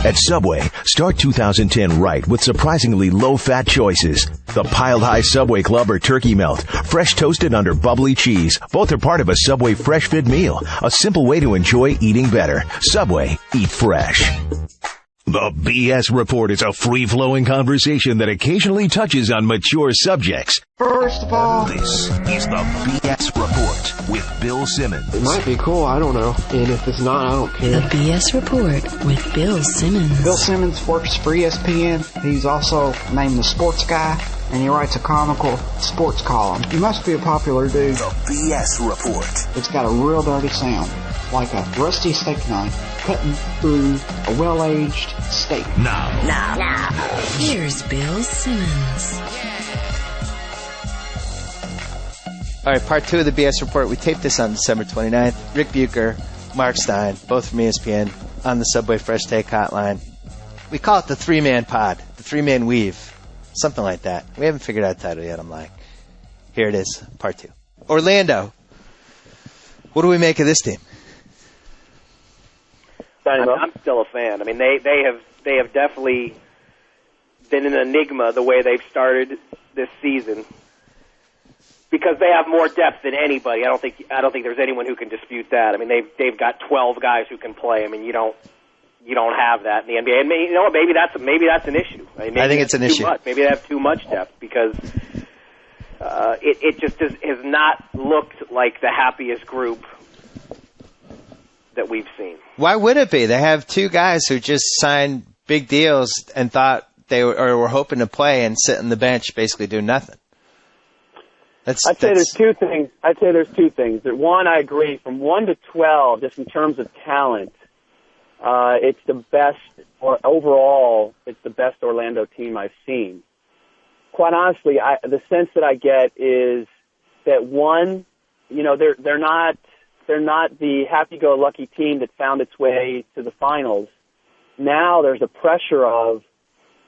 At Subway, start 2010 right with surprisingly low-fat choices. The Piled High Subway Club or Turkey Melt, fresh toasted under bubbly cheese. Both are part of a Subway Fresh Fit meal, a simple way to enjoy eating better. Subway, eat fresh. The BS Report is a free-flowing conversation that occasionally touches on mature subjects. First of all, This is the BS Report with Bill Simmons. it might be cool, I don't know. And if it's not, I don't The care. BS Report with Bill Simmons. Bill Simmons works for ESPN. He's also named the Sports Guy, and he writes a comical sports column. He must be a popular dude. The BS Report. It's got a real dirty sound, like a rusty steak knife cutting through a well-aged steak. Now. Here's Bill Simmons. All right, part 2 of the BS Report. We taped this on December 29th. Ric Bucher, Marc Stein, both from ESPN, on the Subway Fresh Take Hotline. We call it the three-man pod, the three-man weave, something like that. We haven't figured out the title yet, I'm like. Here it is, part 2. Orlando. What do we make of this team? I'm still a fan. I mean, they have definitely been an enigma the way they've started this season because they have more depth than anybody. I don't think there's anyone who can dispute that. I mean, they've got 12 guys who can play. I mean, you don't have that in the NBA. And you know what? Maybe that's an issue. I mean, I think it's an issue. Maybe they have too much depth because it just has not looked like the happiest group that we've seen. Why would it be? They have two guys who just signed big deals and thought they were hoping to play and sit on the bench, basically do nothing. I'd say there's two things. That one, I agree. From 1 to 12, just in terms of talent, it's the best. Or overall, it's the best Orlando team I've seen. Quite honestly, the sense that I get is that one, they're not the happy-go-lucky team that found its way to the finals. Now there's a pressure of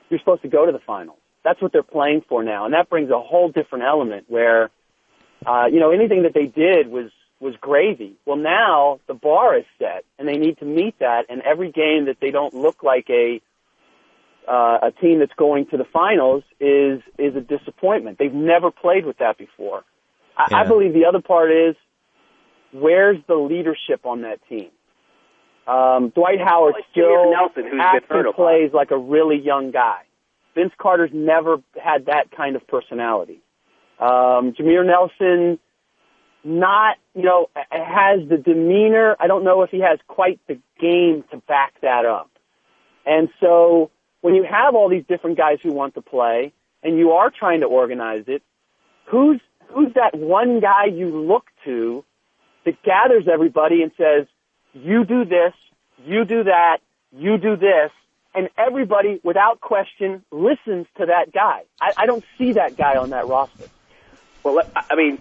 you're supposed to go to the finals. That's what they're playing for now, and that brings a whole different element where, anything that they did was gravy. Well, now the bar is set, and they need to meet that. And every game that they don't look like a team that's going to the finals is a disappointment. They've never played with that before. I believe the other part is, where's the leadership on that team? Dwight Howard still acts and plays like a really young guy. Vince Carter's never had that kind of personality. Jameer Nelson, has the demeanor. I don't know if he has quite the game to back that up. And so when you have all these different guys who want to play and you are trying to organize it, who's that one guy you look to that gathers everybody and says, you do this, you do that, you do this, and everybody, without question, listens to that guy. I don't see that guy on that roster. Well, I mean,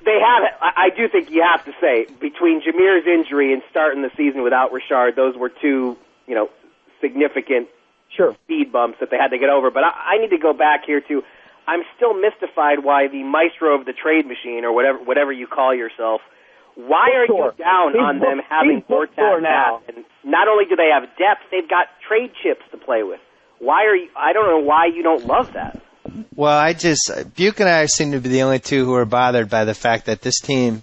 they have it. I do think you have to say, between Jameer's injury and starting the season without Richard, those were two, significant speed bumps that they had to get over. But I need to go back here to, I'm still mystified why the maestro of the trade machine, or whatever you call yourself, why are you down on them having Gortat now? And not only do they have depth, they've got trade chips to play with. I don't know why you don't love that. Well, Buke and I seem to be the only two who are bothered by the fact that this team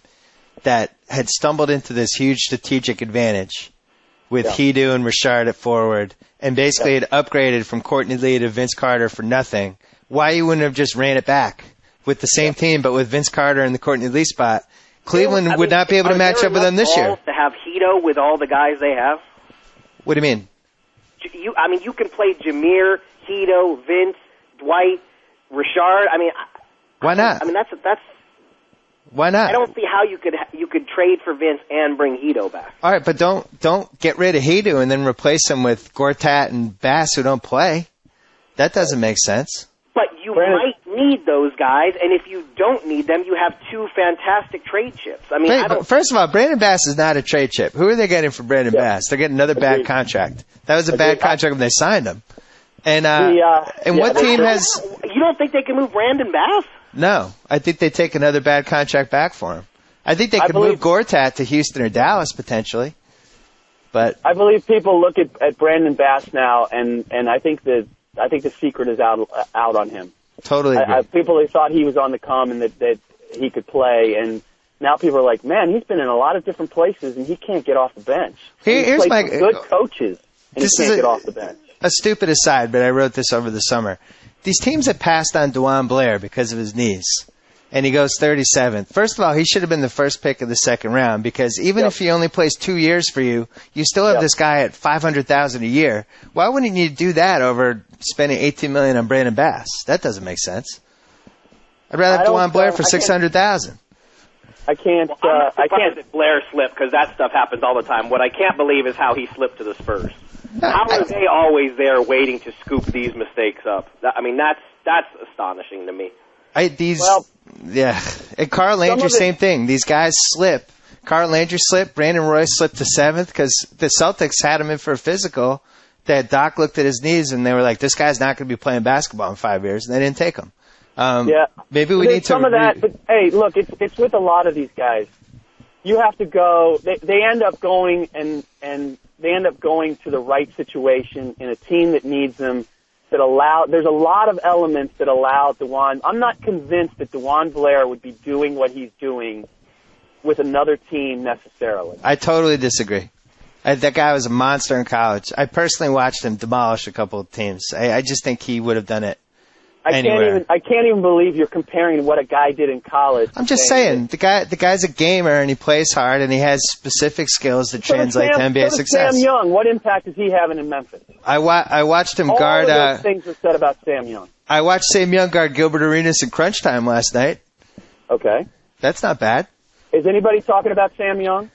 that had stumbled into this huge strategic advantage with Hedo and Richard at forward and basically had upgraded from Courtney Lee to Vince Carter for nothing, why you wouldn't have just ran it back with the same team but with Vince Carter in the Courtney Lee spot? Cleveland would not be able to match up with them this year. To have Hedo with all the guys they have? What do you mean? You can play Jameer, Hedo, Vince, Dwight, Richard. Why not? That's why not? I don't see how you could trade for Vince and bring Hedo back. All right, but don't get rid of Hedo and then replace him with Gortat and Bass who don't play. That doesn't make sense. But you might need those guys, and if you don't need them, you have two fantastic trade chips. First of all, Brandon Bass is not a trade chip. Who are they getting for Brandon Bass? They're getting another bad contract. That was a bad contract when they signed him. And what team has... You don't think they can move Brandon Bass? No. I think they take another bad contract back for him. I think they could move Gortat to Houston or Dallas, potentially. But I believe people look at Brandon Bass now, and I think the secret is out on him. Totally agree. People thought he was on the come and that he could play, and now people are like, man, he's been in a lot of different places and he can't get off the bench. Here's my good coaches, and he can't get off the bench. A stupid aside, but I wrote this over the summer. These teams that passed on DeJuan Blair because of his knees, and he goes 37th. First of all, he should have been the first pick of the second round, because even if he only plays 2 years for you, you still have this guy at $500,000 a year. Why wouldn't you do that over spending $18 million on Brandon Bass? That doesn't make sense. I'd rather have DeJuan Blair for $600,000. I can't. I'm not I surprised can't. that Blair slipped, because that stuff happens all the time. What I can't believe is how he slipped to the Spurs. How are they always there waiting to scoop these mistakes up? I mean, that's astonishing to me. And Carl Landry, same thing. These guys slip. Carl Landry slipped. Brandon Roy slipped to 7th because the Celtics had him in for a physical. That Doc looked at his knees and they were like, "This guy's not going to be playing basketball in 5 years," and they didn't take him. Maybe we need some of that. But hey, look, it's with a lot of these guys. You have to go. They end up going and they end up going to the right situation in a team that needs them. There's a lot of elements that allow DeJuan. I'm not convinced that DeJuan Blair would be doing what he's doing with another team necessarily. I totally disagree. That guy was a monster in college. I personally watched him demolish a couple of teams. I just think he would have done it anywhere. I can't even believe you're comparing what a guy did in college. I'm just saying, the guy's a gamer and he plays hard and he has specific skills that translate to NBA success. Sam Young, what impact is he having in Memphis? I watched him guard. All of those things were said about Sam Young. I watched Sam Young guard Gilbert Arenas in crunch time last night. Okay. That's not bad. Is anybody talking about Sam Young?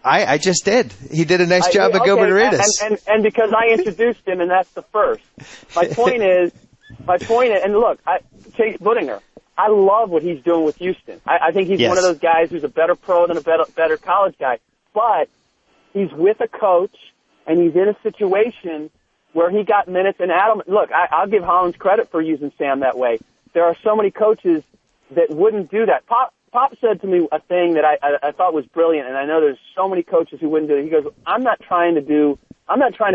I just did. He did a nice job at Gilbert Arenas. And because I introduced him, and that's the first. My point is, and look, Chase Budinger, I love what he's doing with Houston. I think he's one of those guys who's a better pro than a better college guy. But he's with a coach, and he's in a situation where he got minutes. And Adam, look, I'll give Hollins credit for using Sam that way. There are so many coaches that wouldn't do that. Pop said to me a thing that I thought was brilliant, and I know there's so many coaches who wouldn't do it. He goes, I'm not trying to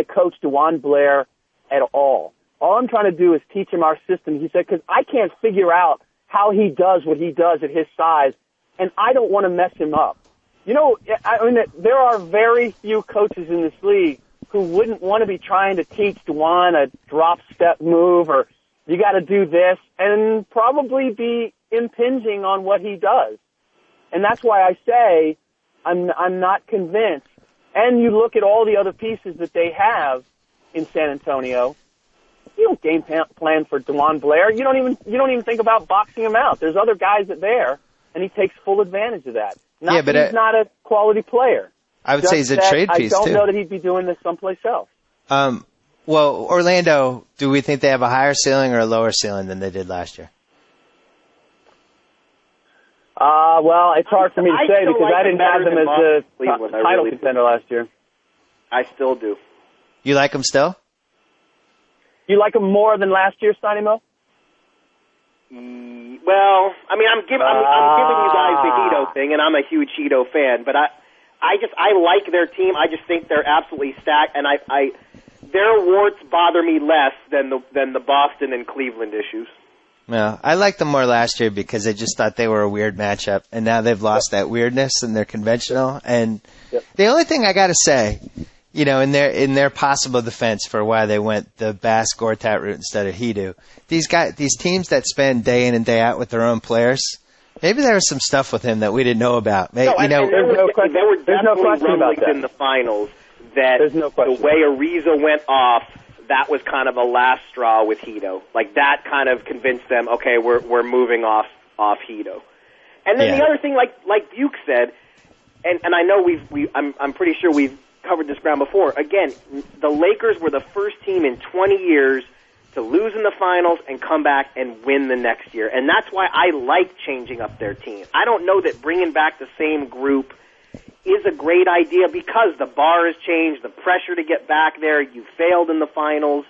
coach DeJuan Blair at all. All I'm trying to do is teach him our system. He said, because I can't figure out how he does what he does at his size, and I don't want to mess him up. You know, I mean, there are very few coaches in this league who wouldn't want to be trying to teach DeJuan a drop step move or you got to do this, and probably be impinging on what he does. And that's why I say I'm not convinced. And you look at all the other pieces that they have in San Antonio. You don't game plan for DeJuan Blair. You don't even think about boxing him out. There's other guys there, and he takes full advantage of that. Not that he's not a quality player. I would say he's a trade piece too. I don't know that he'd be doing this someplace else. Well, Orlando, do we think they have a higher ceiling or a lower ceiling than they did last year? Well, it's hard for me to say because I didn't have them as a title contender last year. I still do. You like them still? You like them more than last year, Steiny Mo? Well, I mean, I'm giving you guys the Hedo thing, and I'm a huge Hedo fan, but I like their team. I just think they're absolutely stacked, and their warts bother me less than the Boston and Cleveland issues. Yeah, I liked them more last year because I just thought they were a weird matchup, and now they've lost that weirdness and they're conventional. And the only thing I got to say, you know, in their possible defense for why they went the Bass Gortat route instead of Hedo, these teams that spend day in and day out with their own players, maybe there was some stuff with him that we didn't know about. Maybe, there were definitely rumblings in the finals that the way Ariza went off, that was kind of a last straw with Hedo. Like that kind of convinced them, okay, we're moving off Hedo. And then the other thing, like Buke said, and I know I'm pretty sure we've covered this ground before. Again, the Lakers were the first team in 20 years to lose in the finals and come back and win the next year. And that's why I like changing up their team. I don't know that bringing back the same group is a great idea because the bar has changed, the pressure to get back there, you failed in the finals.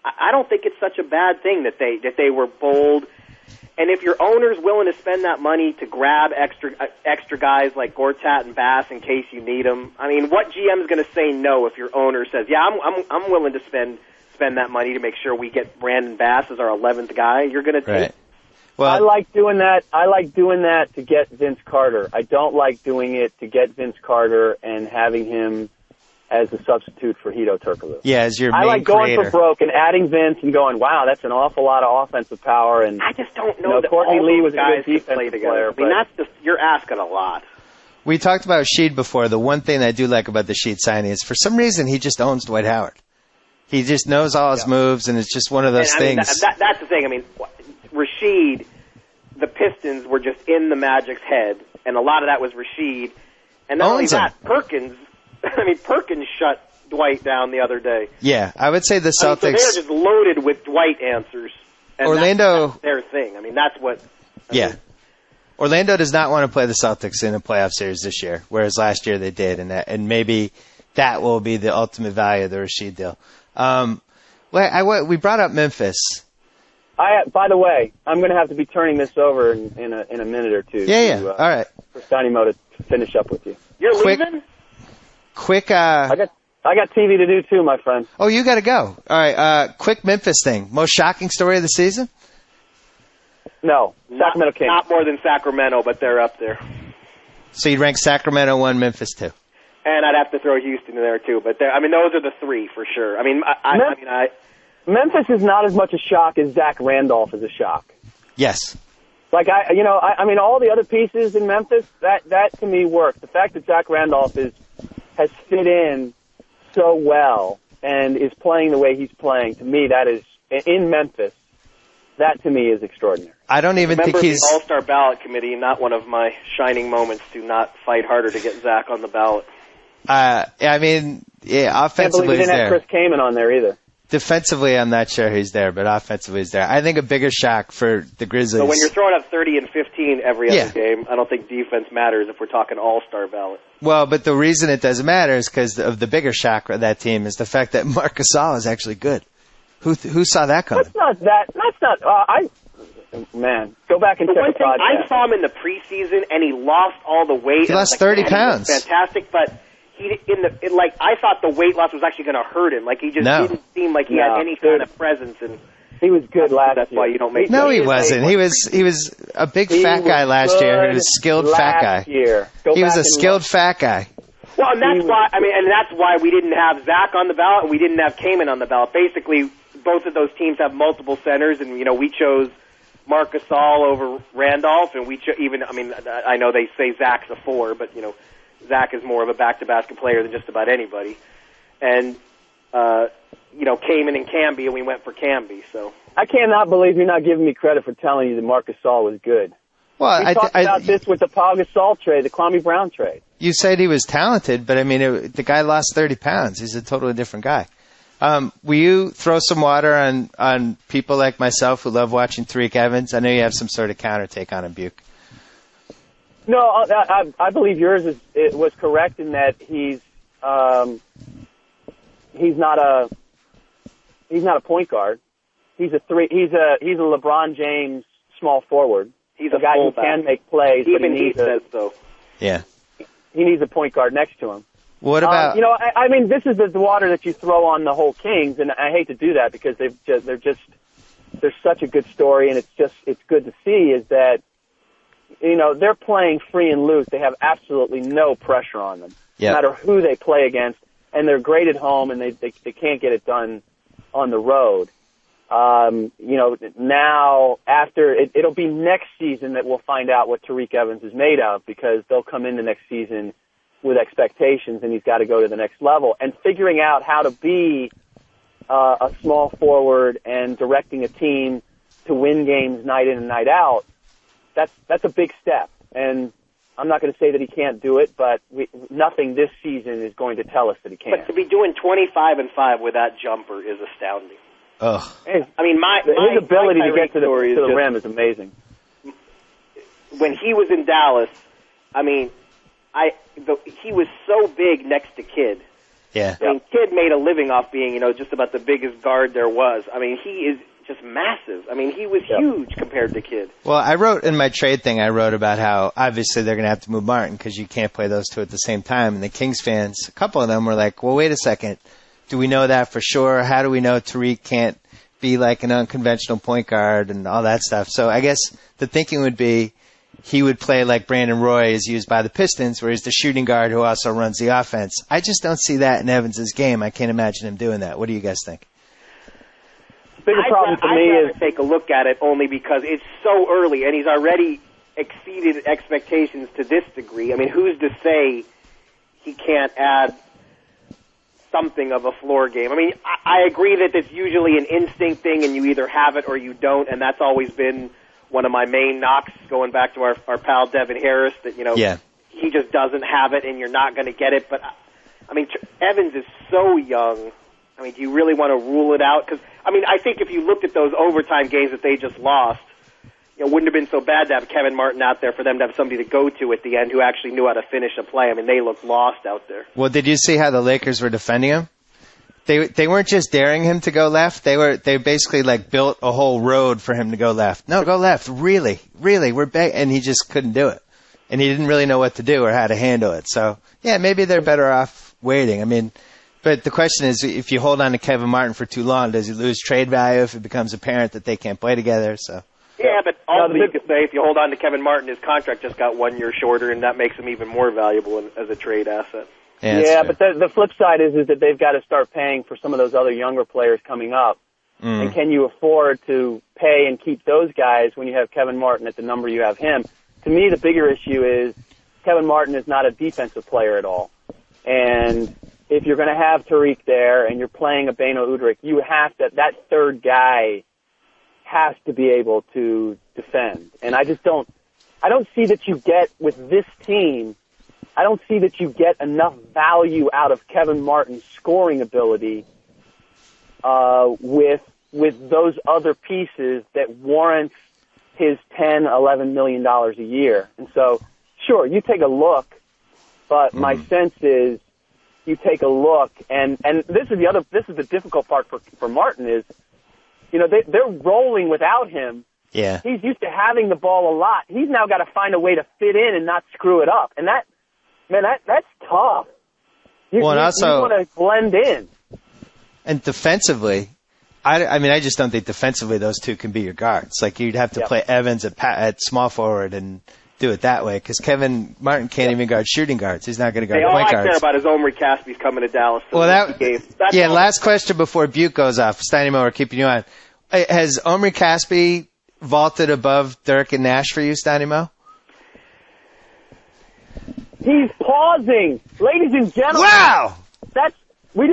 I don't think it's such a bad thing that they were bold. And if your owner's willing to spend that money to grab extra guys like Gortat and Bass in case you need them, I mean, what GM is going to say no if your owner says, yeah, I'm willing to spend that money to make sure we get Brandon Bass as our 11th guy? You're going to take. Well, I like doing that. I like doing that to get Vince Carter. I don't like doing it to get Vince Carter and having him as a substitute for Hito Turkoglu. Yeah, as your main I like going creator. for broke and adding Vince and going, wow, that's an awful lot of offensive power. And I just don't know that Courtney all Lee those was guys a good defensive play together. player. I mean, that's just, you're asking a lot. We talked about Sheed before. The one thing I do like about the Sheed signing is for some reason he just owns Dwight Howard. He just knows all his moves, and it's just one of those things. That's the thing. I mean, Rasheed, the Pistons were just in the Magic's head, and a lot of that was Rasheed. And not only that, Perkins shut Dwight down the other day. Yeah, I would say the Celtics. So they're just loaded with Dwight answers. And Orlando, that's their thing. I mean, that's what. Orlando does not want to play the Celtics in a playoff series this year, whereas last year they did, and maybe that will be the ultimate value of the Rasheed deal. We brought up Memphis. By the way, I'm going to have to be turning this over in a minute or two. All right. For Steiny Mo to finish up with you. You're leaving? Quick. I got TV to do too, my friend. Oh, you got to go. All right. Quick Memphis thing. Most shocking story of the season? No, Sacramento Kings. Not more than Sacramento, but they're up there. So you'd rank Sacramento 1, Memphis 2. And I'd have to throw Houston in there too. But those are the three for sure. I mean, Memphis is not as much a shock as Zach Randolph is a shock. Yes. Like I mean, all the other pieces in Memphis that to me work. The fact that Zach Randolph has fit in so well and is playing the way he's playing, to me, that is in Memphis. That to me is extraordinary. I don't even think he's the All-Star ballot committee. Not one of my shining moments to not fight harder to get Zach on the ballot. I mean, yeah, offensively I can't believe we didn't have Chris Kaman on there either. Defensively, I'm not sure he's there, but offensively he's there. I think a bigger shock for the Grizzlies. So when you're throwing up 30 and 15 every other game, I don't think defense matters if we're talking All-Star ballot. Well, but the reason it doesn't matter is because of the bigger shock of that team is the fact that Marc Gasol is actually good. Who saw that coming? Man, go back and check the podcast. I saw him in the preseason, and he lost all the weight. He lost 30 pounds. He was fantastic, but I thought the weight loss was actually going to hurt him. Like he just didn't seem like he had any kind of presence. And he was good last year. That's why you don't make. No, he wasn't. He was a big fat guy last year. He was a skilled fat guy. He was a skilled fat guy. Well, and that's why we didn't have Zach on the ballot and we didn't have Kaman on the ballot. Basically, both of those teams have multiple centers, and we chose Marc Gasol over Randolph, and I know they say Zach's a 4, but Zach is more of a back-to-basket player than just about anybody. And Kaman and Camby, and we went for Camby. So I cannot believe you're not giving me credit for telling you that Marc Gasol was good. Well, we talked about this with the Paul Gasol trade, the Kwame Brown trade. You said he was talented, but the guy lost 30 pounds. He's a totally different guy. Will you throw some water on people like myself who love watching Tariq Evans? I know you have some sort of counter take on him, Buke. No, I believe yours was correct in that he's not a point guard. He's a LeBron James small forward. He's a guy who can make plays. Even he says so. Yeah. He needs a point guard next to him. What about? I mean, this is the water that you throw on the whole Kings, and I hate to do that because they're such a good story, and it's good to see is that they're playing free and loose. They have absolutely no pressure on them, no matter who they play against, and they're great at home, and they can't get it done on the road. Now after it'll be next season that we'll find out what Tariq Evans is made of, because they'll come into next season with expectations, and he's got to go to the next level. And figuring out how to be a small forward and directing a team to win games night in and night out, that's a big step. And I'm not going to say that he can't do it, but nothing this season is going to tell us that he can't. But to be doing 25-5 with that jumper is astounding. Ugh. I mean, his ability to get to the rim is amazing. When he was in Dallas, I mean, he was so big next to Kidd. Yeah. I mean, Kidd made a living off being, just about the biggest guard there was. I mean, he is just massive. I mean, he was huge compared to Kidd. Well, I wrote in my trade thing, I wrote about how obviously they're going to have to move Martin because you can't play those two at the same time. And the Kings fans, a couple of them were like, well, wait a second. Do we know that for sure? How do we know Tariq can't be like an unconventional point guard and all that stuff? So I guess the thinking would be he would play like Brandon Roy is used by the Pistons, where he's the shooting guard who also runs the offense. I just don't see that in Evans' game. I can't imagine him doing that. What do you guys think? Bigger problem for me is take a look at it only because it's so early and he's already exceeded expectations to this degree. I mean, who's to say he can't add something of a floor game? I mean, I agree that it's usually an instinct thing and you either have it or you don't, and that's always been one of my main knocks going back to our pal Devin Harris, that, he just doesn't have it and you're not going to get it. But, I mean, Evans is so young. I mean, do you really want to rule it out? Because, I mean, I think if you looked at those overtime games that they just lost, it wouldn't have been so bad to have Kevin Martin out there for them to have somebody to go to at the end who actually knew how to finish a play. I mean, they looked lost out there. Well, did you see how the Lakers were defending him? They weren't just daring him to go left. They basically like built a whole road for him to go left. No, go left. Really, we're and he just couldn't do it. And he didn't really know what to do or how to handle it. So, yeah, maybe they're better off waiting. I mean, but the question is, if you hold on to Kevin Martin for too long, does he lose trade value if it becomes apparent that they can't play together? So. Yeah, but also you could say if you hold on to Kevin Martin, his contract just got 1 year shorter, and that makes him even more valuable as a trade asset. Yeah, but the flip side is that they've got to start paying for some of those other younger players coming up. And can you afford to pay and keep those guys when you have Kevin Martin at the number you have him? To me, the bigger issue is Kevin Martin is not a defensive player at all. And if you're going to have Tariq there and you're playing a Beno Udrih, you have to, that third guy has to be able to defend. And I don't see that you get with this team, I don't see that you get enough value out of Kevin Martin's scoring ability with those other pieces that warrants his $10, $11 million a year. And so, sure, you take a look, but my sense is you take a look, and this is the difficult part for Martin is, they're rolling without him. Yeah. He's used to having the ball a lot. He's now got to find a way to fit in and not screw it up. And that's tough. You want to blend in. And defensively, I just don't think defensively those two can be your guards. Like, you'd have to play Evans at small forward and do it that way, because Kevin Martin can't even guard shooting guards. He's not going to guard point guards. All I care about is Omri Caspi's coming to Dallas. Well, last question before Butte goes off. Steiny Mo, we're keeping you on. Has Omri Caspi vaulted above Dirk and Nash for you, Steiny Mo? He's pausing, ladies and gentlemen. Wow! We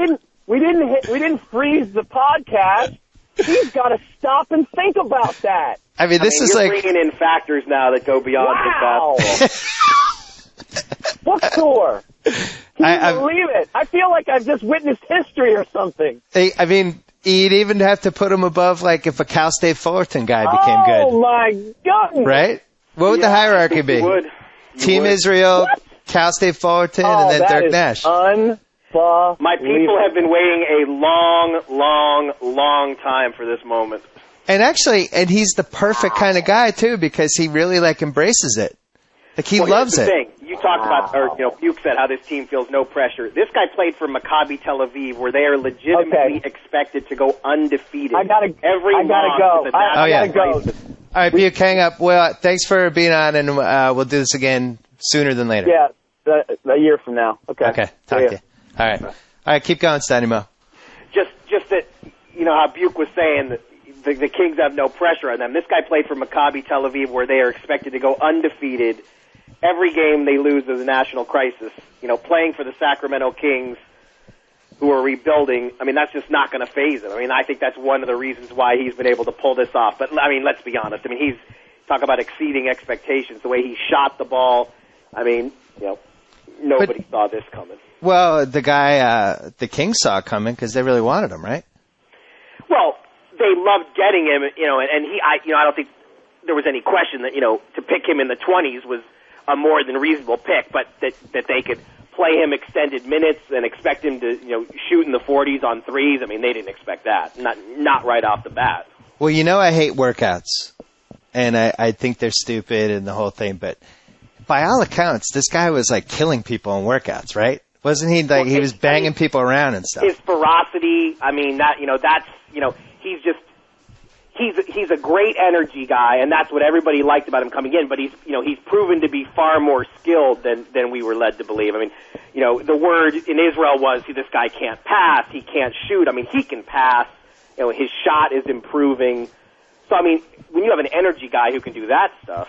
didn't freeze the podcast. He's got to stop and think about that. I mean, this is you're like bringing in factors now that go beyond just basketball. Bookstore. Can you believe it? I feel like I've just witnessed history or something. I mean, you'd even have to put him above, like, if a Cal State Fullerton guy became good. Oh my goodness! Right? What would the hierarchy be? Team Israel, Cal State Fullerton, and then Dirk Nash. My people have been waiting a long time for this moment. And actually, he's the perfect kind of guy too, because he really embraces it. Like, he loves it. Thing. You talked about, Buke said how this team feels no pressure. This guy played for Maccabi Tel Aviv, where they are legitimately expected to go undefeated. I gotta go. All right, Buke, hang up. Well, thanks for being on, and we'll do this again sooner than later. Yeah, a year from now. Okay. Talk to you. All right, keep going, Steiny Mo. Just that, how Buke was saying that the Kings have no pressure on them. This guy played for Maccabi Tel Aviv, where they are expected to go undefeated. Every game they lose is a national crisis. Playing for the Sacramento Kings, who are rebuilding, I mean, that's just not going to faze him. I mean, I think that's one of the reasons why he's been able to pull this off. But, I mean, let's be honest. I mean, he's talk about exceeding expectations, the way he shot the ball. I mean, nobody saw this coming. Well, the guy, the Kings saw it coming because they really wanted him, right? Well, they loved getting him, and I don't think there was any question that, to pick him in the 20s was a more than reasonable pick, but that they could play him extended minutes and expect him to, shoot in the 40s on threes. I mean, they didn't expect that. Not right off the bat. Well, I hate workouts, and I think they're stupid and the whole thing, but by all accounts, this guy was like killing people in workouts, right? Wasn't he? Like he was banging people around and stuff. His ferocity, he's a great energy guy, and that's what everybody liked about him coming in. But he's proven to be far more skilled than we were led to believe. I mean, the word in Israel was this guy can't pass, he can't shoot. I mean, he can pass. His shot is improving. So I mean, when you have an energy guy who can do that stuff,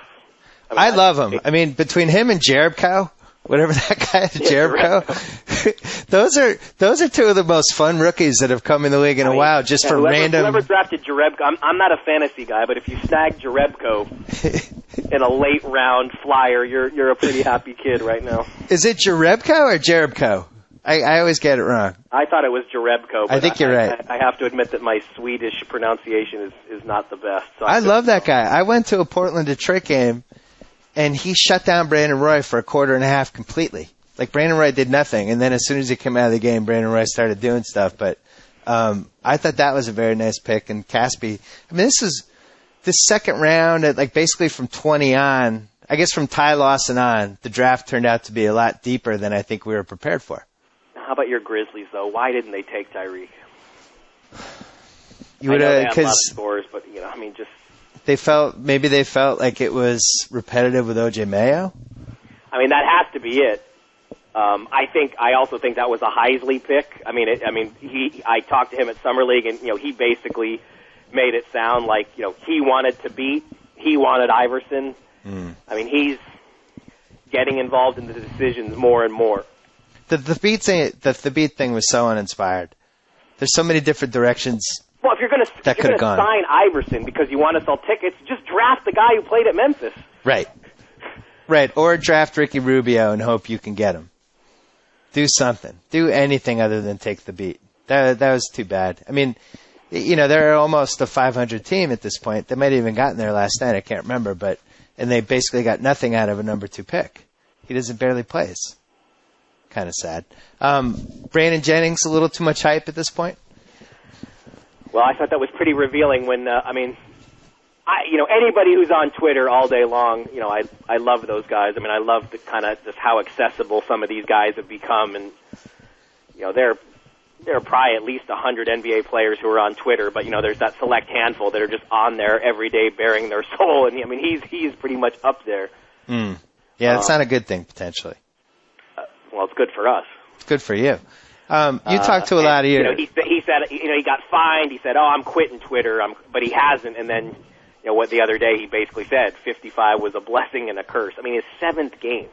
I love him. I mean, between him and Jerebko, whatever that guy is, Jerebko, those are two of the most fun rookies that have come in the league in a while. Just for random. Whoever drafted Jerebko, I'm not a fantasy guy, but if you snag Jerebko in a late round flyer, you're a pretty happy kid right now. Is it Jerebko or Jerebko? I always get it wrong. I thought it was Jerebko. But I think you're right. I have to admit that my Swedish pronunciation is not the best. So I love that guy. I went to a Portland-Detroit game, and he shut down Brandon Roy for a quarter and a half completely. Like, Brandon Roy did nothing, and then as soon as he came out of the game, Brandon Roy started doing stuff. But I thought that was a very nice pick. And Caspi, I mean, this second round, at basically from 20 on, I guess from Ty Lawson on, the draft turned out to be a lot deeper than I think we were prepared for. How about your Grizzlies, though? Why didn't they take Tyreek? You would have, because scores, but just they felt like it was repetitive with OJ Mayo. I mean, that has to be it. I also think that was a Heisley pick. I talked to him at Summer League, and he basically made it sound like he wanted Iverson. I mean, he's getting involved in the decisions more and more. The Thabit thing was so uninspired. There's so many different directions. Well, if you're going to sign Iverson because you want to sell tickets, just draft the guy who played at Memphis. Right. Or draft Ricky Rubio and hope you can get him. Do something. Do anything other than take the beat. That was too bad. I mean, they're almost a 500 team at this point. They might have even gotten there last night. I can't remember, and they basically got nothing out of a number 2 pick. He barely plays. Kind of sad. Brandon Jennings, a little too much hype at this point? Well, I thought that was pretty revealing when, anybody who's on Twitter all day long, I love those guys. I mean, I love the kind of just how accessible some of these guys have become. And, there are probably at least 100 NBA players who are on Twitter, but, there's that select handful that are just on there every day bearing their soul. And, he's pretty much up there. Yeah, that's not a good thing, potentially. Well, it's good for us. It's good for you. You talked to a lot of you. He said, he got fined. He said, I'm quitting Twitter, but he hasn't. And then, the other day he basically said 55 was a blessing and a curse. I mean, his 7th game.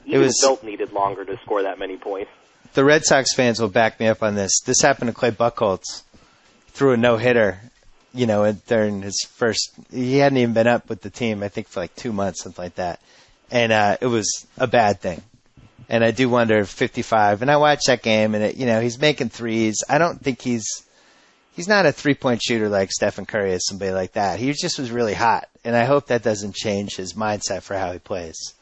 Even Wilt needed longer to score that many points. The Red Sox fans will back me up on this. This happened to Clay Buchholz. Threw a no-hitter, during his first. He hadn't even been up with the team, I think, for like 2 months, something like that. And it was a bad thing. And I do wonder if 55, and I watched that game, and he's making threes. I don't think he's not a 3-point shooter like Stephen Curry is, somebody like that. He just was really hot, and I hope that doesn't change his mindset for how he plays.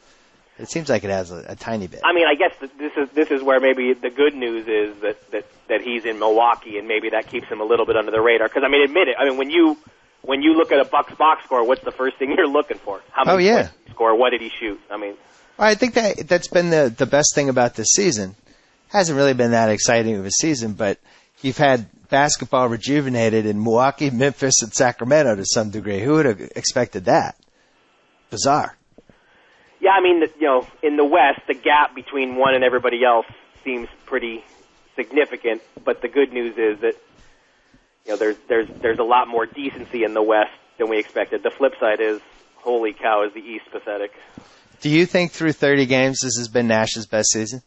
It seems like it has a tiny bit. I mean, I guess this is where maybe the good news is that he's in Milwaukee, and maybe that keeps him a little bit under the radar. Because admit it. I mean, when you look at a Bucks box score, what's the first thing you're looking for? How many points did he score? What did he shoot? I mean. I think that's been the best thing about this season. Hasn't really been that exciting of a season, but you've had basketball rejuvenated in Milwaukee, Memphis, and Sacramento to some degree. Who would have expected that? Bizarre. Yeah, I mean, in the West, the gap between one and everybody else seems pretty significant. But the good news is that there's a lot more decency in the West than we expected. The flip side is, holy cow, is the East pathetic. Do you think through 30 games this has been Nash's best season?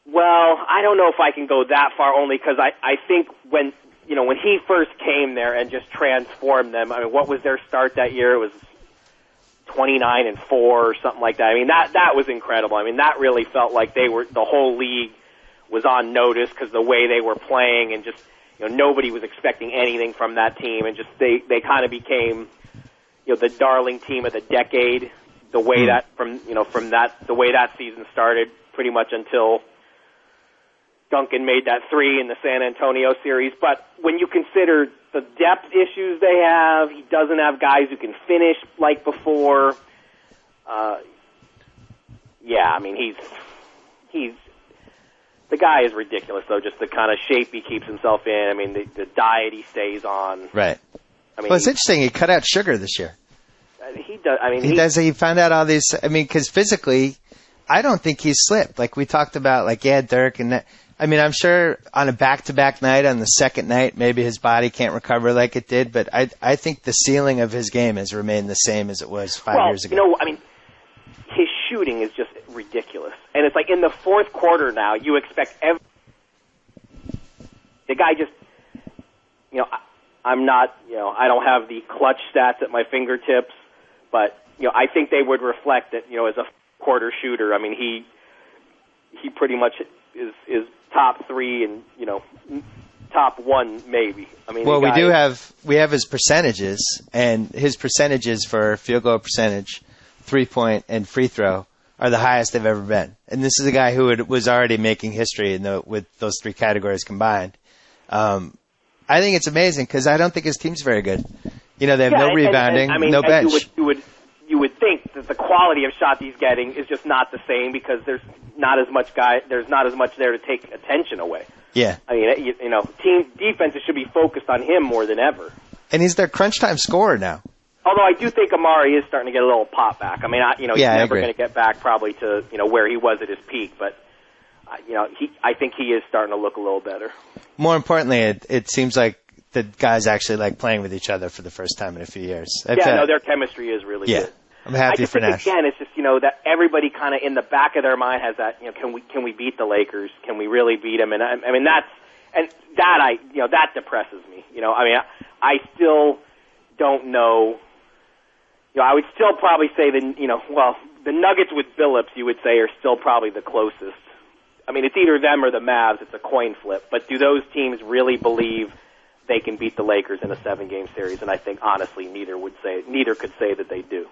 Well, I don't know if I can go that far, only because I think when he first came there and just transformed them. I mean, what was their start that year? It was 29-4 or something like that. I mean, that was incredible. I mean, that really felt like the whole league was on notice because the way they were playing and just nobody was expecting anything from that team, and just they kind of became the darling team of the decade, the way the way that season started, pretty much until Duncan made that 3 in the San Antonio series. But when you consider the depth issues they have, he doesn't have guys who can finish like before. Yeah, I mean, he's the guy is ridiculous, though, just the kind of shape he keeps himself in. I mean, the diet he stays on. Right. I mean, well, it's interesting. He cut out sugar this year. He does. I mean, He found out all these. I mean, because physically, I don't think he's slipped. Like we talked about, like Dirk and that. I mean, I'm sure on a back-to-back night, on the second night, maybe his body can't recover like it did. But I think the ceiling of his game has remained the same as it was 5 years ago. You know, I mean, his shooting is just ridiculous, and it's like in the fourth quarter now, you expect the guy just, you know. I'm not, you know, I don't have the clutch stats at my fingertips, but, you know, I think they would reflect that, you know, as a quarter shooter, I mean, he pretty much is top 3 and, you know, top 1 maybe. I mean, well, we have his percentages, and his percentages for field goal percentage, 3-point, and free throw are the highest they've ever been. And this is a guy who was already making history with those 3 categories combined. I think it's amazing because I don't think his team's very good. You know, they have no rebounding, I mean, no bench. You would think that the quality of shot he's getting is just not the same because there's not as much there to take attention away. Yeah. I mean, you know, team defenses should be focused on him more than ever. And he's their crunch time scorer now. Although I do think Amari is starting to get a little pop back. I mean, he's never going to get back probably to, you know, where he was at his peak, but you know, I think he is starting to look a little better. More importantly, it seems like the guys actually like playing with each other for the first time in a few years. Their chemistry is really good. I'm happy for Nash. Again, it's just, you know, that everybody kind of in the back of their mind has that, you know, can we beat the Lakers? Can we really beat them? And I mean, that depresses me. You know, I mean, I still don't know. You know, I would still probably say the Nuggets with Billups, you would say, are still probably the closest. I mean, it's either them or the Mavs. It's a coin flip. But do those teams really believe they can beat the Lakers in a 7-game series? And I think, honestly, neither could say that they do.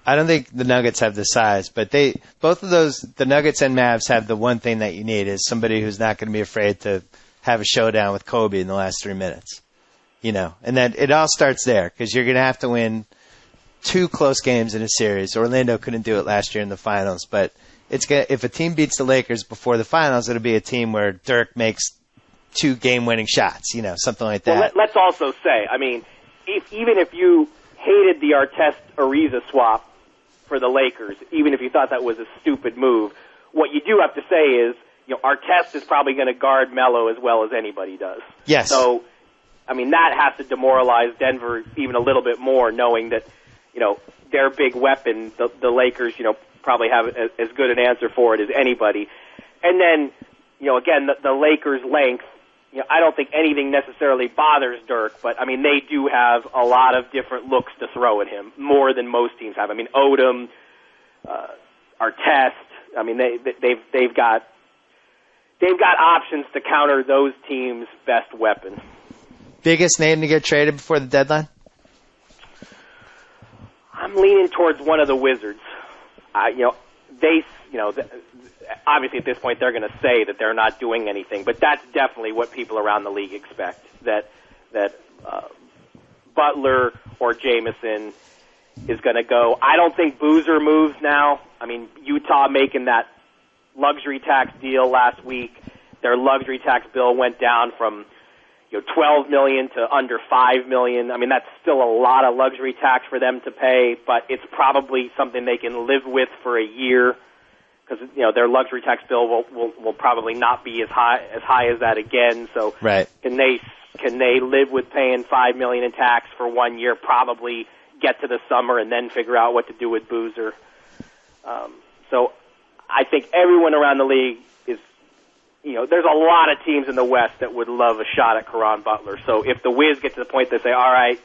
I don't think the Nuggets have the size, but both of those, the Nuggets and Mavs, have the one thing that you need is somebody who's not going to be afraid to have a showdown with Kobe in the last 3 minutes. You know, and then it all starts there because you're going to have to win 2 close games in a series. Orlando couldn't do it last year in the finals, but if a team beats the Lakers before the finals, it'll be a team where Dirk makes 2 game-winning shots, you know, something like that. Well, let's also say, I mean, even if you hated the Artest-Ariza swap for the Lakers, even if you thought that was a stupid move, what you do have to say is, you know, Artest is probably going to guard Melo as well as anybody does. Yes. So, I mean, that has to demoralize Denver even a little bit more, knowing that, you know, their big weapon, the Lakers, you know, probably have as good an answer for it as anybody. And then, you know, again, the Lakers' length, you know, I don't think anything necessarily bothers Dirk, but, I mean, they do have a lot of different looks to throw at him, more than most teams have. I mean, Odom, Artest, I mean, they've got options to counter those teams' best weapon. Biggest name to get traded before the deadline? I'm leaning towards one of the Wizards. Obviously at this point they're going to say that they're not doing anything, but that's definitely what people around the league expect, that Butler or Jamison is going to go. I don't think Boozer moves now. I mean, Utah making that luxury tax deal last week, their luxury tax bill went down from, you know, $12 million to under $5 million. I mean, that's still a lot of luxury tax for them to pay, but it's probably something they can live with for a year because, you know, their luxury tax bill will probably not be as high as that again. So right. Can they live with paying $5 million in tax for 1 year? Probably get to the summer and then figure out what to do with Boozer. So I think everyone around the league is, you know, there's a lot of teams in the West that would love a shot at Caron Butler. So if the Wiz get to the point they say, all right,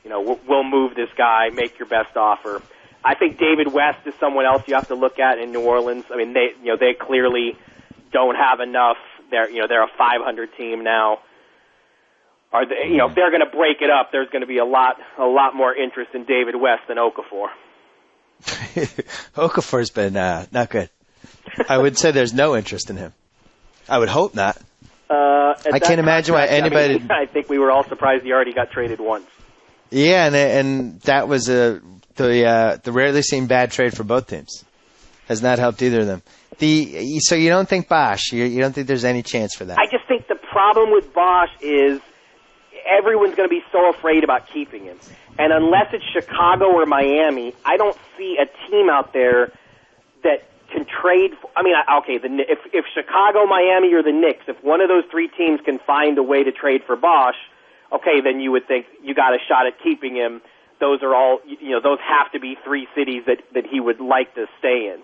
you know, we'll move this guy, make your best offer. I think David West is someone else you have to look at in New Orleans. I mean, they clearly don't have enough. They're a 500 team now. Are they, you know, if they're going to break it up, there's going to be a lot more interest in David West than Okafor. Okafor's been not good. I would say there's no interest in him. I would hope not. I can't imagine why anybody. I think we were all surprised he already got traded once. Yeah, and that was the rarely seen bad trade for both teams. Has not helped either of them. So you don't think Bosch? You don't think there's any chance for that? I just think the problem with Bosch is everyone's going to be so afraid about keeping him, and unless it's Chicago or Miami, I don't see a team out there that can trade. If Chicago, Miami, or the Knicks, if one of those three teams can find a way to trade for Bosch, okay, then you would think you got a shot at keeping him. Those are all, those have to be three cities that he would like to stay in.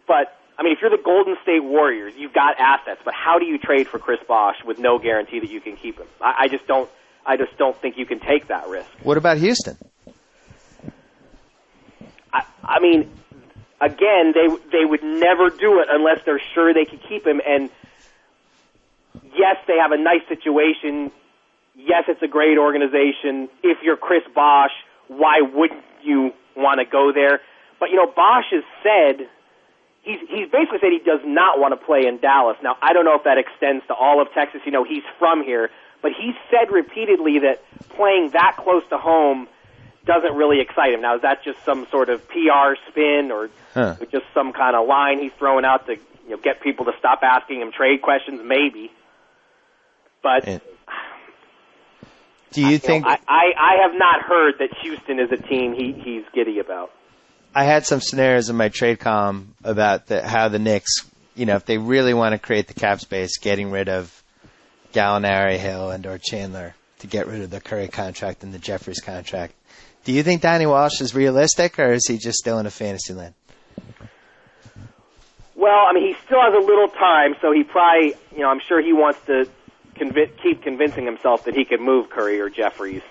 But, if you're the Golden State Warriors, you've got assets, but how do you trade for Chris Bosch with no guarantee that you can keep him? I just don't think you can take that risk. What about Houston? Again, they would never do it unless they're sure they could keep him. And yes, they have a nice situation. Yes, it's a great organization. If you're Chris Bosch, why wouldn't you want to go there? But Bosch has said he's basically said he does not want to play in Dallas. Now, I don't know if that extends to all of Texas. He's from here, but he's said repeatedly that playing that close to home doesn't really excite him. Now, is that just some sort of PR spin or just some kind of line he's throwing out to get people to stop asking him trade questions? Maybe. But do you think... I have not heard that Houston is a team he's giddy about. I had some scenarios in my trade column about how the Knicks, if they really want to create the cap space, getting rid of Gallinari, Hill, and or Chandler to get rid of the Curry contract and the Jeffries contract. Do you think Donnie Walsh is realistic, or is he just still in a fantasy land? Well, he still has a little time, so he probably, I'm sure he wants to keep convincing himself that he could move Curry or Jeffries.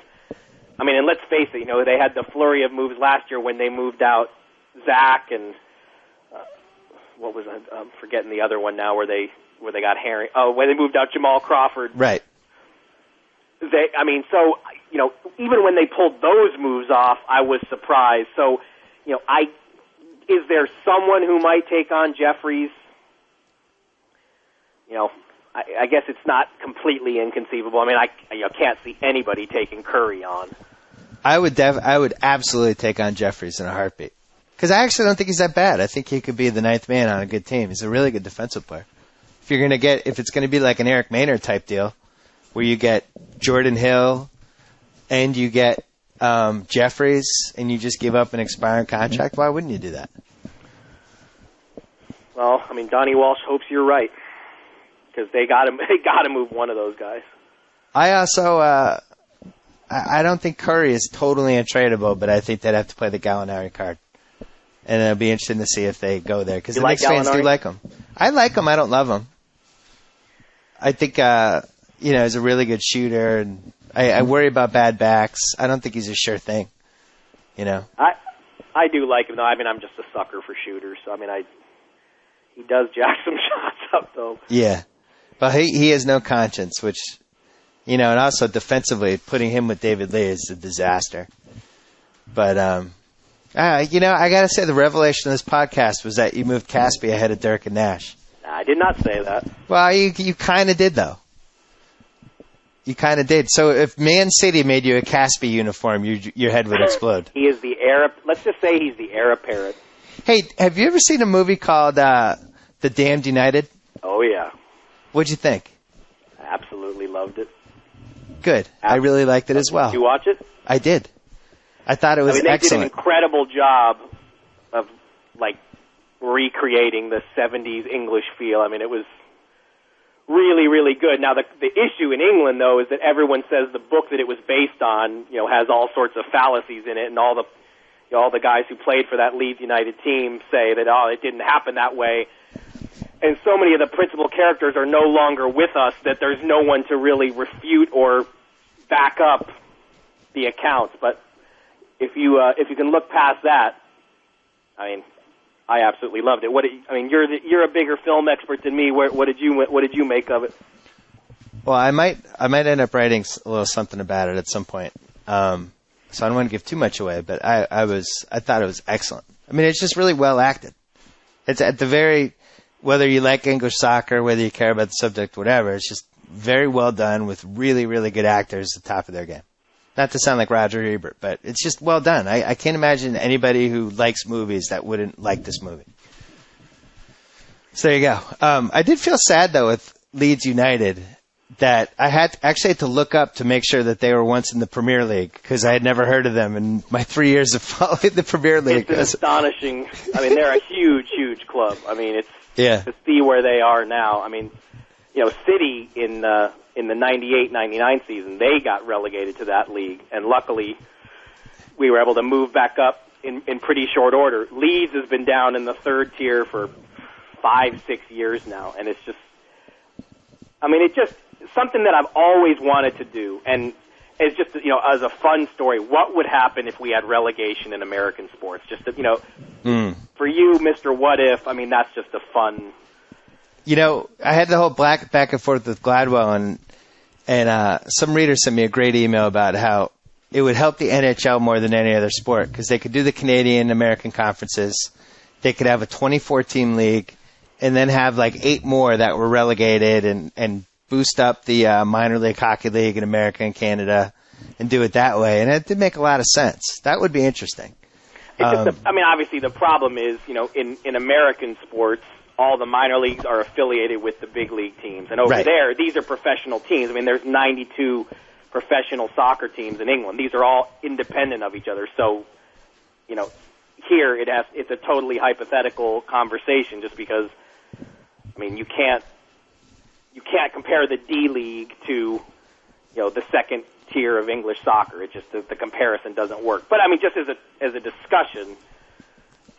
And let's face it, they had the flurry of moves last year when they moved out Zach and what was it? I'm forgetting the other one now where they got Harry. Oh, when they moved out Jamal Crawford. Right. Even when they pulled those moves off, I was surprised. So, is there someone who might take on Jeffries? I guess it's not completely inconceivable. I can't see anybody taking Curry on. I would absolutely take on Jeffries in a heartbeat. Because I actually don't think he's that bad. I think he could be the ninth man on a good team. He's a really good defensive player. If it's going to be like an Eric Maynard type deal, where you get Jordan Hill and you get Jeffries and you just give up an expiring contract, why wouldn't you do that? Well, Donnie Walsh hopes you're right. Because they got to move one of those guys. I also, I don't think Curry is totally untradeable, but I think they'd have to play the Gallinari card, and it'll be interesting to see if they go there because the Knicks fans do like him. I like him. I don't love him. I think he's a really good shooter, and I worry about bad backs. I don't think he's a sure thing. I do like him though. I'm just a sucker for shooters. So, he does jack some shots up though. Yeah. But he has no conscience, which, and also defensively, putting him with David Lee is a disaster. But, I got to say the revelation of this podcast was that you moved Caspi ahead of Dirk and Nash. I did not say that. Well, you kind of did, though. You kind of did. So if Man City made you a Caspi uniform, your head would explode. He is the heir. Let's just say he's the heir apparent. Hey, have you ever seen a movie called The Damned United? Oh, yeah. What'd you think? I absolutely loved it. Good. Absolutely. I really liked it as well. Did you watch it? I did. I thought it was excellent. They did an incredible job of, recreating the 70s English feel. It was really, really good. Now, the issue in England, though, is that everyone says the book that it was based on, has all sorts of fallacies in it, and all the guys who played for that Leeds United team say that, it didn't happen that way. And so many of the principal characters are no longer with us that there's no one to really refute or back up the accounts. But if you can look past that, I absolutely loved it. You're a bigger film expert than me. What did you make of it? Well, I might end up writing a little something about it at some point. So I don't want to give too much away, but I thought it was excellent. It's just really well acted. It's at the very, whether you like English soccer, whether you care about the subject, whatever, it's just very well done with really, really good actors at the top of their game. Not to sound like Roger Ebert, but it's just well done. I can't imagine anybody who likes movies that wouldn't like this movie. So there you go. I did feel sad, though, with Leeds United that I had to look up to make sure that they were once in the Premier League because I had never heard of them in my 3 years of following the Premier League. It's astonishing. I mean, they're a huge, huge club. I mean, it's to see where they are now. I mean, City in the 98-99 season, they got relegated to that league, and luckily we were able to move back up in pretty short order. Leeds has been down in the third tier for 5-6 years now, and it's just, it's just something that I've always wanted to do, and it's just, as a fun story, what would happen if we had relegation in American sports? Just, for you, Mr. What If, that's just a fun... I had the whole back and forth with Gladwell, and some reader sent me a great email about how it would help the NHL more than any other sport because they could do the Canadian American conferences, they could have a 24-team league, and then have like 8 more that were relegated and boost up the minor league hockey league in America and Canada and do it that way. And it did make a lot of sense. That would be interesting. It's just obviously the problem is, in American sports, all the minor leagues are affiliated with the big league teams. And over there, these are professional teams. There's 92 professional soccer teams in England. These are all independent of each other. So, here it's a totally hypothetical conversation just because, you can't compare the D League to, the second tier of English soccer. It's just the comparison doesn't work. But just as a discussion,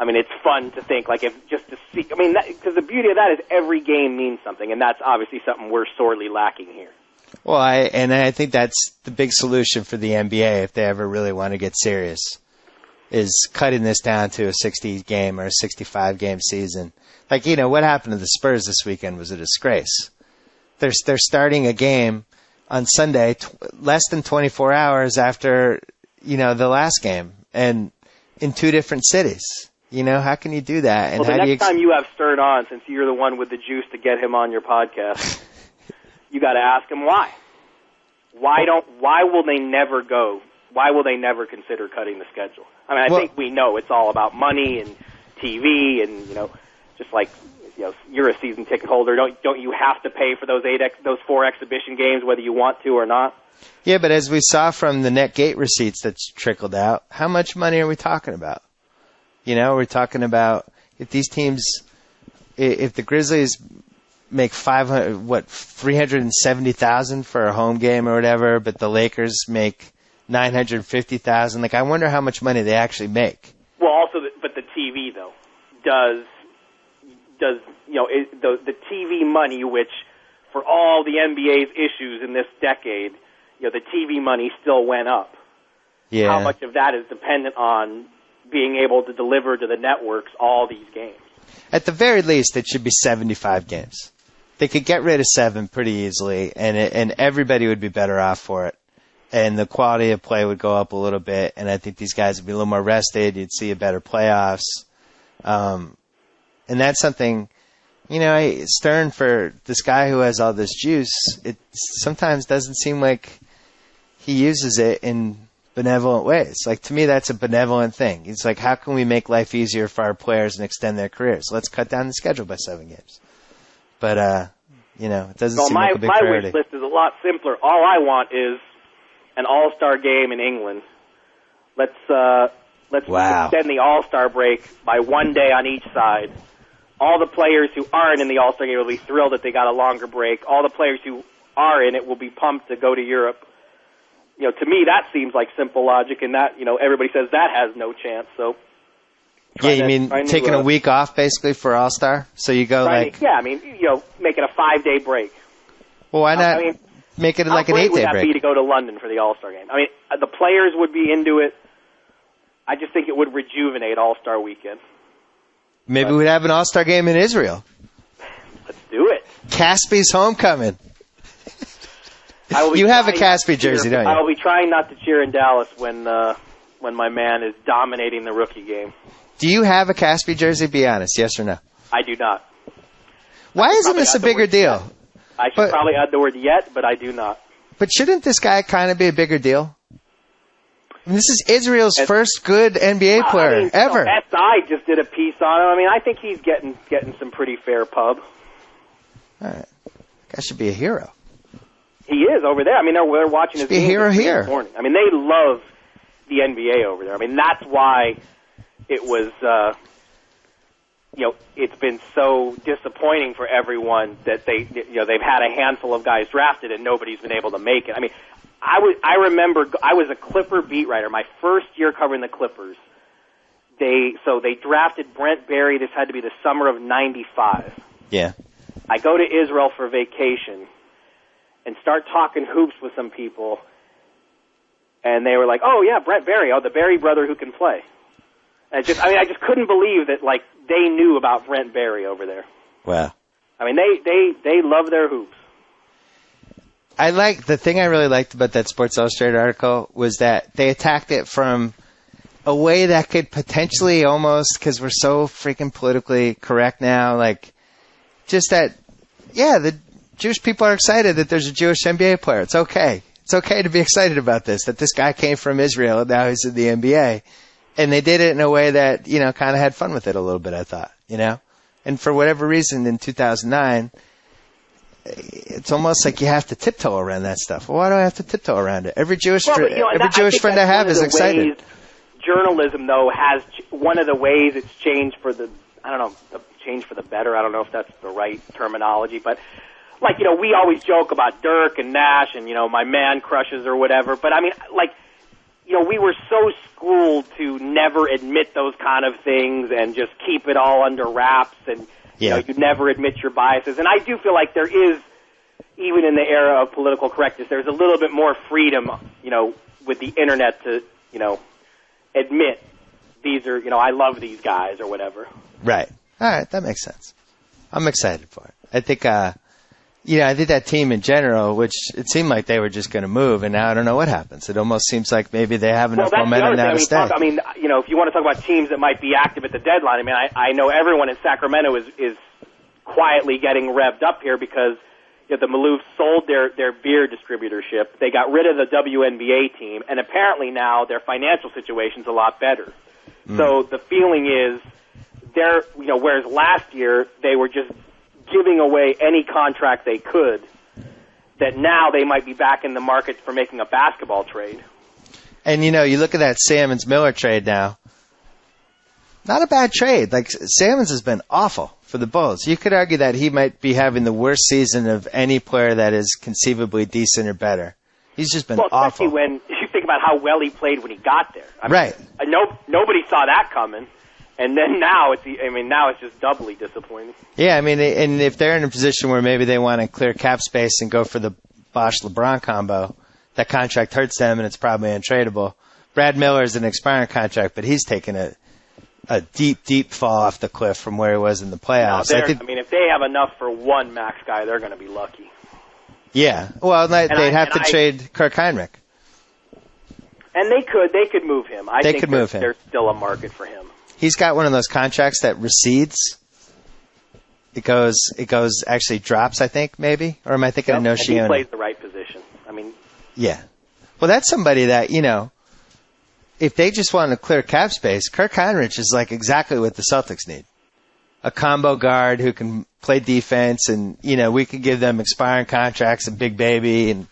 it's fun to think just to see. Because the beauty of that is every game means something, and that's obviously something we're sorely lacking here. Well, I think that's the big solution for the NBA if they ever really want to get serious, is cutting this down to a 60-game or a 65-game season. What happened to the Spurs this weekend was a disgrace. They're starting a game on Sunday, less than 24 hours after, the last game, and in 2 different cities. How can you do that? And well, the next time you have Stern on, since you're the one with the juice to get him on your podcast, you got to ask him why. Why will they never go? Why will they never consider cutting the schedule? I think we know it's all about money and TV and, just like, you're a season ticket holder. Don't you have to pay for those 4 exhibition games whether you want to or not? Yeah, but as we saw from the net gate receipts that's trickled out, how much money are we talking about? We're talking about if these teams, if the Grizzlies make $370,000 for a home game or whatever, but the Lakers make $950,000. I wonder how much money they actually make. Well, also, but the TV though does the TV money, which for all the NBA's issues in this decade, the TV money still went up. Yeah. How much of that is dependent on being able to deliver to the networks all these games? At the very least, it should be 75 games. They could get rid of 7 pretty easily, and everybody would be better off for it. And the quality of play would go up a little bit, and I think these guys would be a little more rested. You'd see a better playoffs. And that's something, Stern, for this guy who has all this juice, it sometimes doesn't seem like he uses it in benevolent ways. To me, that's a benevolent thing. It's how can we make life easier for our players and extend their careers? Let's cut down the schedule by 7 games. But, it doesn't seem like a big priority. My wish list is a lot simpler. All I want is an all-star game in England. Let's extend the all-star break by 1 day on each side. All the players who aren't in the all-star game will be thrilled that they got a longer break. All the players who are in it will be pumped to go to Europe. To me, that seems like simple logic, and that, everybody says that has no chance. So, you mean taking a week off basically for All-Star? So you go make it a 5-day break. Well, why not make it like an 8-day break? How great would that be to go to London for the All-Star game? The players would be into it. I just think it would rejuvenate All-Star weekend. Maybe we'd have an All-Star game in Israel. Let's do it. Caspi's homecoming. You have a Caspi jersey, don't you? I will be trying not to cheer in Dallas when my man is dominating the rookie game. Do you have a Caspi jersey? Be honest, yes or no? I do not. Why isn't this a bigger deal? I should probably add the word yet, but I do not. But shouldn't this guy kind of be a bigger deal? I mean, this is Israel's first good NBA player ever. SI just did a piece on him. I mean, I think he's getting some pretty fair pub. All right. Guy should be a hero. He is over there. I mean, they're watching his games this morning. I mean, they love the NBA over there. I mean, that's why it was, it's been so disappointing for everyone that they've had a handful of guys drafted and nobody's been able to make it. I mean, I remember I was a Clipper beat writer my first year covering the Clippers. They drafted Brent Barry. This had to be the summer of '95. Yeah. I go to Israel for vacation and start talking hoops with some people, and they were like, "Oh yeah, Brent Barry, the Barry brother who can play." And I just couldn't believe that they knew about Brent Barry over there. Wow. I mean, they love their hoops. The thing I really liked about that Sports Illustrated article was that they attacked it from a way that could potentially almost, because we're so freaking politically correct now, just that, the Jewish people are excited that there's a Jewish NBA player. It's okay. It's okay to be excited about this, that this guy came from Israel and now he's in the NBA. And they did it in a way that, kind of had fun with it a little bit, I thought, And for whatever reason in 2009, it's almost like you have to tiptoe around that stuff. Well, why do I have to tiptoe around it? Every Jewish friend I have is excited. Journalism, though, has one of the ways it's changed for the better. I don't know if that's the right terminology, but we always joke about Dirk and Nash and, my man crushes or whatever. But I mean, we were so schooled to never admit those kind of things and just keep it all under wraps and, you never admit your biases. And I do feel like there is, even in the era of political correctness, there's a little bit more freedom, with the internet to, admit these are, I love these guys or whatever. Right. All right. That makes sense. I'm excited for it. I think, I think that team in general, which it seemed like they were just going to move, and now I don't know what happens. It almost seems like maybe they have enough momentum now to stay. If you want to talk about teams that might be active at the deadline, I mean, I know everyone in Sacramento is quietly getting revved up here because the Maloofs sold their beer distributorship. They got rid of the WNBA team, and apparently now their financial situation's a lot better. So the feeling is whereas last year they were just giving away any contract they could, that now they might be back in the market for making a basketball trade. And, you look at that Simmons-Miller trade now. Not a bad trade. Simmons has been awful for the Bulls. You could argue that he might be having the worst season of any player that is conceivably decent or better. He's just been awful. Especially when you think about how well he played when he got there. Right. Nobody saw that coming. And then now it's just doubly disappointing. Yeah, and if they're in a position where maybe they want to clear cap space and go for the Bosh-LeBron combo, that contract hurts them and it's probably untradeable. Brad Miller is an expiring contract, but he's taken a deep, deep fall off the cliff from where he was in the playoffs. If they have enough for one max guy, they're going to be lucky. Yeah, well, they'd have to trade Kirk Heinrich. And they could move him. I think there's still a market for him. He's got one of those contracts that recedes. It actually drops, I think, maybe? Or am I thinking of Nocioni? He plays the right position. Yeah. Well, that's somebody that, if they just want to clear cap space, Kirk Heinrich is exactly what the Celtics need. A combo guard who can play defense and, we could give them expiring contracts and Big Baby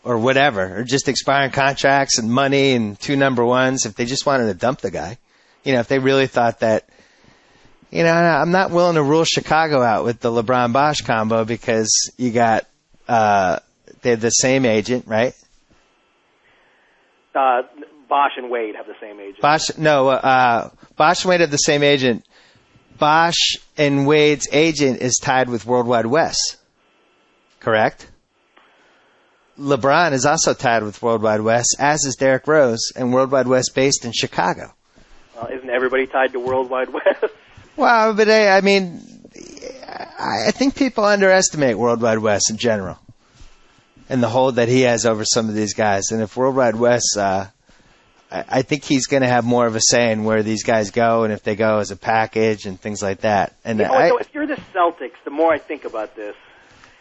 or whatever, or just expiring contracts and money and 2 number ones if they just wanted to dump the guy. If they really thought that, I'm not willing to rule Chicago out with the LeBron Bosh combo because you got, they have the same agent, right? Bosh and Wade have the same agent. Bosh and Wade have the same agent. Bosh and Wade's agent is tied with World Wide Wes, correct? LeBron is also tied with World Wide Wes, as is Derrick Rose, and World Wide Wes based in Chicago. Isn't everybody tied to World Wide Wes? Well, but I think people underestimate World Wide Wes in general and the hold that he has over some of these guys. And if World Wide Wes I think he's going to have more of a say in where these guys go and if they go as a package and things like that. And so if you're the Celtics, the more I think about this,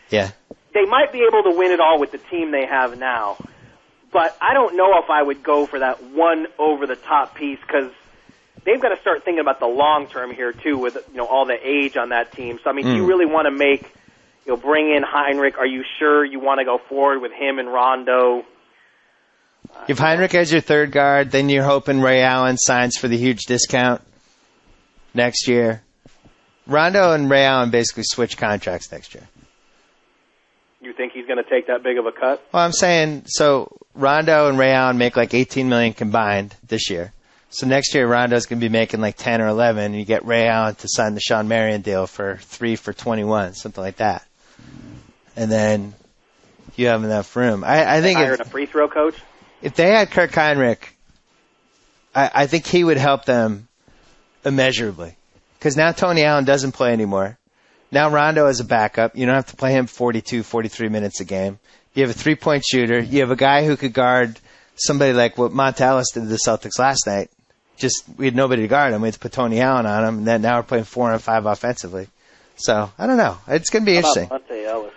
yeah, they might be able to win it all with the team they have now. But I don't know if I would go for that one over-the-top piece because they've got to start thinking about the long term here too, with all the age on that team. So I mean, do you really want to bring in Heinrich? Are you sure you want to go forward with him and Rondo? If Heinrich as your third guard, then you're hoping Ray Allen signs for the huge discount next year. Rondo and Ray Allen basically switch contracts next year. You think he's going to take that big of a cut? Well, I'm saying, so Rondo and Ray Allen make like $18 million combined this year. So next year, Rondo's going to be making like 10 or 11, and you get Ray Allen to sign the Sean Marion deal for 3 for 21, something like that. And then you have enough room. I think hired a free throw coach. If they had Kirk Heinrich, I think he would help them immeasurably. Because now Tony Allen doesn't play anymore. Now Rondo is a backup. You don't have to play him 42, 43 minutes a game. You have a three-point shooter. You have a guy who could guard somebody like what Monta Ellis did to the Celtics last night. Just, we had nobody to guard him. We had to put Tony Allen on him, and then now we're playing 4 and 5 offensively. So, I don't know. It's going to be interesting. How about Monta Ellis?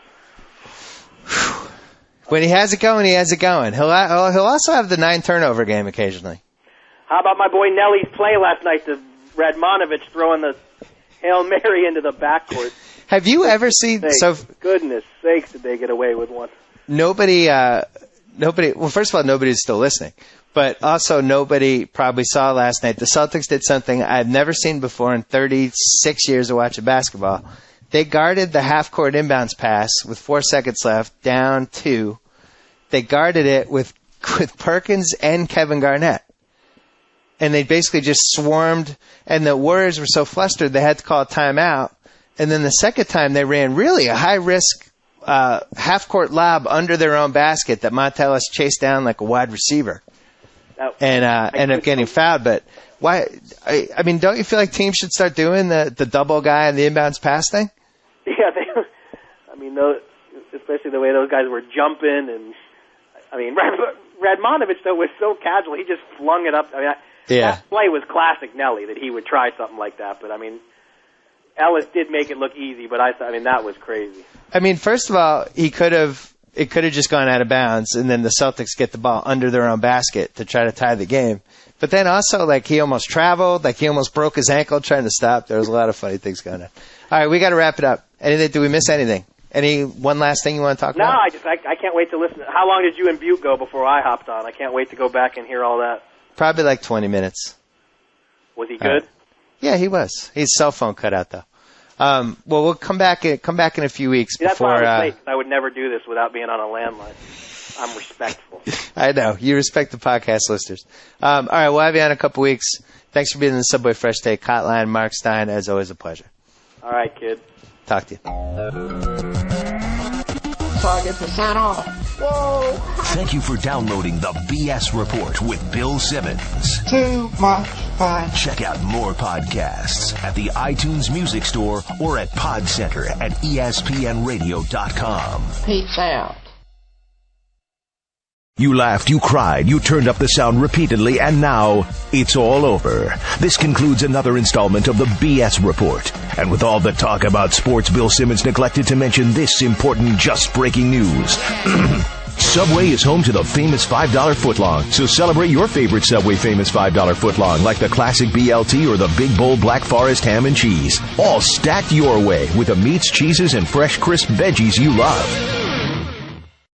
When he has it going, he has it going. He'll also have the 9-turnover game occasionally. How about my boy Nelly's play last night to Radmanovich throwing the Hail Mary into the backcourt? Have you ever seen... Goodness sakes, did they get away with one? Nobody, well, first of all, nobody's still listening. But also nobody probably saw last night. The Celtics did something I've never seen before in 36 years of watching basketball. They guarded the half-court inbounds pass with 4 seconds left, down 2. They guarded it with Perkins and Kevin Garnett. And they basically just swarmed, and the Warriors were so flustered they had to call a timeout. And then the second time they ran really a high-risk half-court lob under their own basket that Monta Ellis chased down like a wide receiver. And ended up getting fouled. But why? I mean, don't you feel like teams should start doing the double guy and the inbounds pass thing? Yeah, especially the way those guys were jumping, and I mean, Radmanovich though was so casual. He just flung it up. I mean, that play was classic Nelly that he would try something like that. But I mean, Ellis did make it look easy, but I mean that was crazy. I mean, first of all, it could have just gone out of bounds, and then the Celtics get the ball under their own basket to try to tie the game. But then also, like, he almost traveled, like he almost broke his ankle trying to stop. There was a lot of funny things going on. All right, we got to wrap it up. Do we miss anything? One last thing you want to talk about? No, I can't wait to listen. How long did you and Butte go before I hopped on? I can't wait to go back and hear all that. Probably like 20 minutes. Was he good? Yeah, he was. His cell phone cut out, though. Well, we'll come back in a few weeks. That's why I was late. I would never do this without being on a landline. I'm respectful. I know. You respect the podcast listeners. All right, we'll have you on in a couple weeks. Thanks for being in the Subway Fresh Take Hotline. Marc Stein, as always, a pleasure. All right, kid. Talk to you. So I get % off. Whoa! Thank you for downloading the BS Report with Bill Simmons. Too much fun. Check out more podcasts at the iTunes Music Store or at Podcenter at ESPNradio.com. Peace out. You laughed, you cried, you turned up the sound repeatedly, and now it's all over. This concludes another installment of the BS Report. And with all the talk about sports, Bill Simmons neglected to mention this important just breaking news. Subway is home to the famous $5 footlong, so celebrate your favorite Subway famous $5 footlong, like the classic BLT or the Big Bowl Black Forest ham and cheese. All stacked your way with the meats, cheeses, and fresh crisp veggies you love.